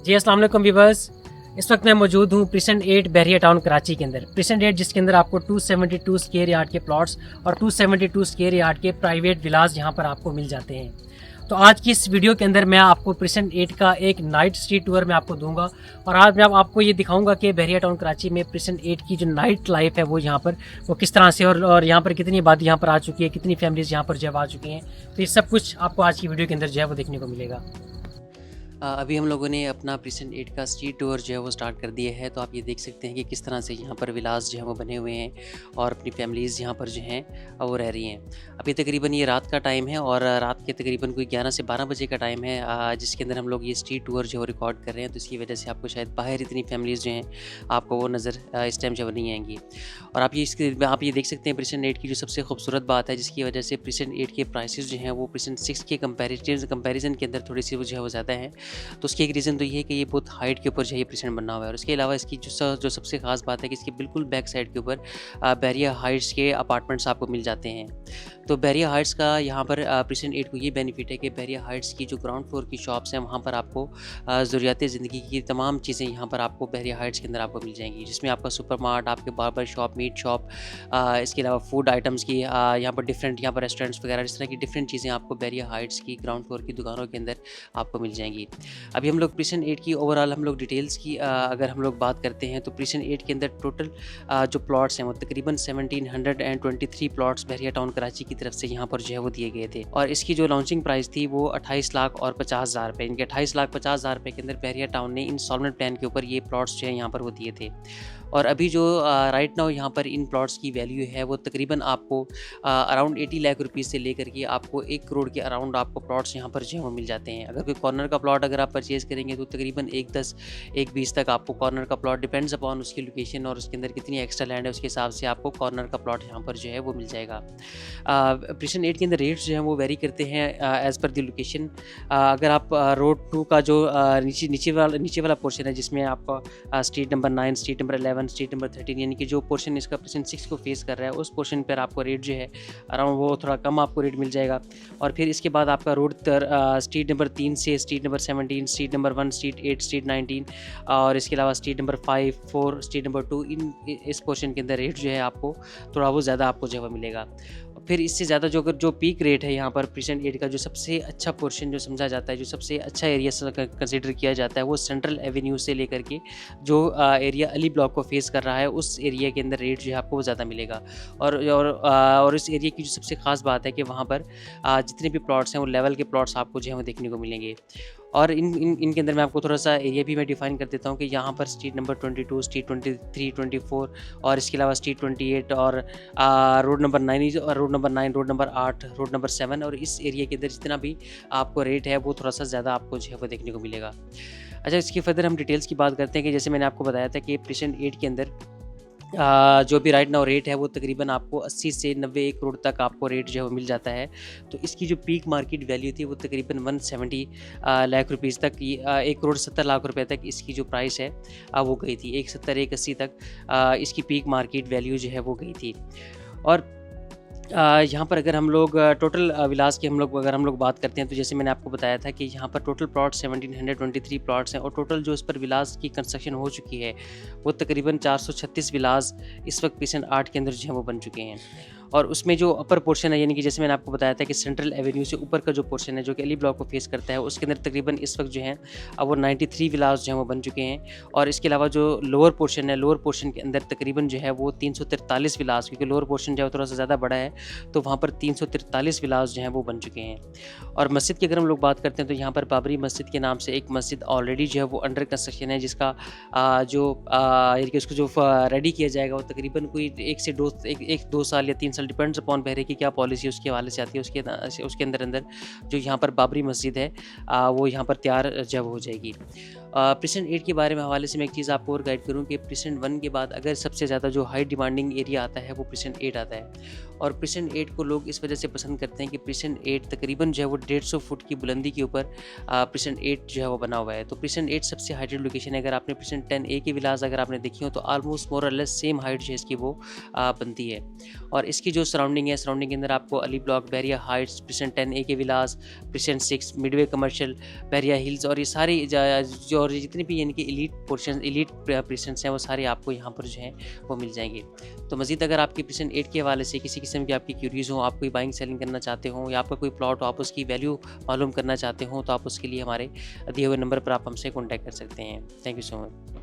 जी अस्सलाम वालेकुम व्यूअर्स। इस वक्त मैं मौजूद हूँ प्रिसेंट 8 बहरिया टाउन कराची के अंदर। प्रिसेंट 8 जिसके अंदर आपको 272 स्क्वायर यार्ड के प्लॉट्स और 272 स्क्वायर यार्ड के प्राइवेट विलास यहाँ पर आपको मिल जाते हैं। तो आज की इस वीडियो के अंदर मैं आपको प्रिसेंट 8 का एक नाइट स्ट्रीट टूर मैं आपको दूंगा और आज मैं आपको ये दिखाऊंगा कि बहरिया टाउन कराची में प्रिसेंट 8 की जो नाइट लाइफ है वो यहाँ पर वो किस तरह से और यहाँ पर कितनी आबादी यहाँ पर आ चुकी है, कितनी फैमिलीज यहाँ पर जो आ चुकी हैं। तो ये सब कुछ आपको आज की वीडियो के अंदर जो है वो देखने को मिलेगा। अभी हम लोगों ने अपना प्रिसेंट 8 का स्ट्रीट टूर जो है वो स्टार्ट कर दिया है। तो आप ये देख सकते हैं कि किस तरह से यहाँ पर विलास जो है वो बने हुए हैं और अपनी फैमिलीज़ यहाँ पर जो हैं वो रह रही हैं। अभी तकरीबन ये रात का टाइम है और रात के तकरीबन कोई 11 से 12 बजे का टाइम है, जिसके अंदर हम लोग ये स्ट्रीट टूर जो है रिकॉर्ड कर रहे हैं। तो इसकी वजह से आपको शायद बाहर इतनी फैमिलीज़ जो हैं आपको वो नज़र इस टाइम जो नहीं आएंगी। और आप ये देख सकते हैं प्रिसेंट 8 की जो सबसे खूबसूरत बात है, जिसकी वजह से प्रिसेंट 8 के प्राइसेस जो हैं वो प्रिसेंट 6 के कंपैरिजन के अंदर थोड़ी सी वो जो है वो ज़्यादा है। तो उसकी एक रीज़न तो ये है कि ये बहुत हाइट के ऊपर जो है ये प्रिसेंट बना हुआ है। और उसके अलावा इसकी जो सबसे खास बात है कि इसकी बिल्कुल बैक साइड के ऊपर बहरिया हाइट्स के अपार्टमेंट्स आपको मिल जाते हैं। तो बहरिया हाइट्स का यहाँ पर प्रिसेंट 8 को ये बेनिफिट है कि बहरिया हाइट्स की जो ग्राउंड फ्लोर की शॉप्स हैं वहाँ पर आपको ज़रूरियात ज़िंदगी की तमाम चीज़ें यहाँ पर आपको बहरिया हाइट्स के अंदर आपको मिल जाएंगी, जिसमें आपका सुपर मार्ट, आपके बार्बर शॉप, मीट शॉप, इसके अलावा फूड आइटम्स की यहाँ पर यहाँ पर रेस्टोरेंट्स वगैरह इस तरह की डिफरेंट चीज़ें आपको बहरिया हाइट्स की ग्राउंड फ्लोर की दुकानों के अंदर आपको मिल जाएंगी। अभी हम लोग प्रिसेंट 8 की ओवरऑल हम लोग डिटेल्स की अगर हम लोग बात करते हैं तो प्रिसेंट 8 के अंदर टोटल जो प्लॉट्स हैं वो तकरीबन 1723 प्लॉट्स बहरिया टाउन कराची की तरफ से यहाँ पर जो है वो दिए गए थे। और इसकी जो लॉन्चिंग प्राइस थी वो 28 लाख और 50,000 रुपये, इनके 28 लाख 50,000 रुपये के अंदर बहरिया टाउन ने इंस्टॉलमेंट प्लान के ऊपर ये प्लॉट्स जो है यहाँ पर वो दिए थे। और अभी जो राइट नाउ यहाँ पर इन प्लॉट्स की वैल्यू है वो तकरीबन आपको अराउंड 80 लाख रुपीज़ से लेकर के आपको 1 करोड़ के अराउंड आपको प्लॉट्स यहाँ पर जो है वो मिल जाते हैं। अगर कोई कॉर्नर का प्लॉट अगर आप परचेज़ करेंगे तो तकरीबन 110 120 तक आपको कॉर्नर का प्लॉट डिपेंड्स अपॉन उसकी लोकेशन और उसके अंदर कितनी एक्स्ट्रा लैंड है उसके हिसाब से आपको कॉर्नर का प्लॉट यहाँ पर जो है वो मिल जाएगा। प्रिसेंट 8 के अंदर रेट्स जो हैं वो वेरी करते हैं एज़ पर द लोकेशन। अगर आप रोड 2 का जो नीचे वाला पोर्शन है, जिसमें आपका street number 9, street number 11, street number 13 यानी कि जो पोर्शन इसका प्रिसेंट 6 को फेस कर रहा है, उस पोर्शन पर आपको रेट जो है अराउंड वो थोड़ा कम आपको रेट मिल जाएगा। और फिर इसके बाद आपका रोड स्ट्रीट नंबर 3 से street number 17, street number 1, street 8, street 19 और इसके अलावा स्ट्रीट नंबर 5, 4, स्ट्रीट नंबर 2, इस पोर्शन के अंदर रेट जो है आपको थोड़ा वो ज़्यादा आपको जो है मिलेगा। फिर इससे ज़्यादा जो पीक रेट है यहाँ पर प्रिसेंट 8 का जो सबसे अच्छा पोर्शन जो समझा जाता है, जो सबसे अच्छा एरिया कंसिडर किया जाता है, वो सेंट्रल एवेन्यू से लेकर के जो एरिया अली ब्लॉक को फेस कर रहा है उस एरिया के अंदर रेट जो है आपको वो ज़्यादा मिलेगा। और इस एरिया की जो सबसे ख़ास बात है कि वहाँ पर जितने भी प्लॉट्स हैं वो लेवल के प्लॉट्स आपको जो है वो देखने को मिलेंगे। और इनके अंदर मैं आपको थोड़ा सा एरिया भी मैं डिफ़ाइन कर देता हूँ कि यहाँ पर स्ट्रीट नंबर 22, स्ट्रीट 23, 24 और इसके अलावा स्ट्रीट 28 और रोड नंबर 9 और रोड नंबर 8, रोड नंबर 7 और इस एरिया के अंदर जितना भी आपको रेट है वो थोड़ा सा ज़्यादा आपको जो है वो देखने को मिलेगा। अच्छा, इसकी फर्दर हम डिटेल्स की बात करते हैं कि जैसे मैंने आपको बताया था कि प्रिसेंट 8 के अंदर जो भी राइट नाउ रेट है वो तकरीबन आपको 80 से 90 करोड़ तक आपको रेट जो है वो मिल जाता है। तो इसकी जो पीक मार्केट वैल्यू थी वो तकरीबन 170 लाख रुपीज़ तक, 1 करोड़ 70 लाख रुपए तक इसकी जो प्राइस है वो गई थी। 170 180 तक इसकी पीक मार्केट वैल्यू जो है वो गई थी। और यहाँ पर अगर हम लोग टोटल विलास की अगर हम लोग बात करते हैं तो जैसे मैंने आपको बताया था कि यहाँ पर टोटल प्लॉट 1723 प्लॉट्स हैं और टोटल जो इस पर विलास की कंस्ट्रक्शन हो चुकी है वो तकरीबन 436 विलास इस वक्त प्रिसेंट 8 के अंदर जो है वो बन चुके हैं। और उसमें जो अपर पोर्शन है, यानी कि जैसे मैंने आपको बताया था कि सेंट्रल एवेन्यू से ऊपर का जो पोर्शन है जो कि अली ब्लॉक को फेस करता है, उसके अंदर तकरीबन इस वक्त जो है वो 93 विलास जो हैं वो बन चुके हैं। और इसके अलावा जो लोअर पोर्शन है, लोअर पोर्शन के अंदर तकरीबन जो है वो 343 विलास, क्योंकि लोअर पोर्शन जो है थोड़ा सा ज़्यादा बड़ा है तो वहाँ पर 343 विलास जो हैं वो बन चुके हैं। और मस्जिद की अगर हम लोग बात करते हैं तो यहाँ पर बाबरी मस्जिद के नाम से एक मस्जिद ऑलरेडी जो है वो अंडर कंस्ट्रक्शन है, जिसका उसको जो रेडी किया जाएगा वो तकरीबन कोई 1 साल या 3 साल डिपेंड्स अपॉन बहरे की क्या पॉलिसी उसके हवाले से आती है। उसके अंदर जो यहाँ पर बाबरी मस्जिद है वो यहाँ पर तैयार जब हो जाएगी। प्रिसेंट 8 के बारे में हवाले से मैं एक चीज़ आपको और गाइड करूँ कि प्रिसेंट 1 के बाद अगर सबसे ज़्यादा जो हाई डिमांडिंग एरिया आता है वो प्रिसेंट 8 आता है। और प्रिसेंट 8 को लोग इस वजह से पसंद करते हैं कि प्रिसेंट 8 तकरीबन जो है वो 150 फुट की बुलंदी के ऊपर प्रिसेंट 8 जो है वो बना हुआ है। तो प्रिसेंट 8 सबसे हाइटेड लोकेशन है। अगर आपने प्रिसेंट 10A के विलास अगर आपने देखी हो तो ऑलमोस्ट मोर और लेस सेम हाइट जो है इसकी वो बनती है। और इसकी जो सराउंडिंग है, सराउंडिंग के अंदर आपको अली ब्लॉक, बहरिया हाइट्स, प्रिसेंट 10A के विलास, प्रिसेंट 6, मिडवे कमर्शियल, बहरिया हिल्स और ये सारी जो और जितने भी यानी कि एलीट प्रेजेंट्स हैं वो सारे आपको यहाँ पर जो हैं वो मिल जाएंगे। तो मज़ीद अगर आपकी प्रेजेंट 8 के हवाले से किसी किस्म की आपकी क्यूरीज हो, आप कोई बाइंग सेलिंग करना चाहते हो या आपका कोई प्लॉट हो, आप उसकी वैल्यू मालूम करना चाहते हो, तो आप उसके लिए हमारे दिए हुए नंबर पर आप हमसे कॉन्टैक्ट कर सकते हैं। Thank you so much.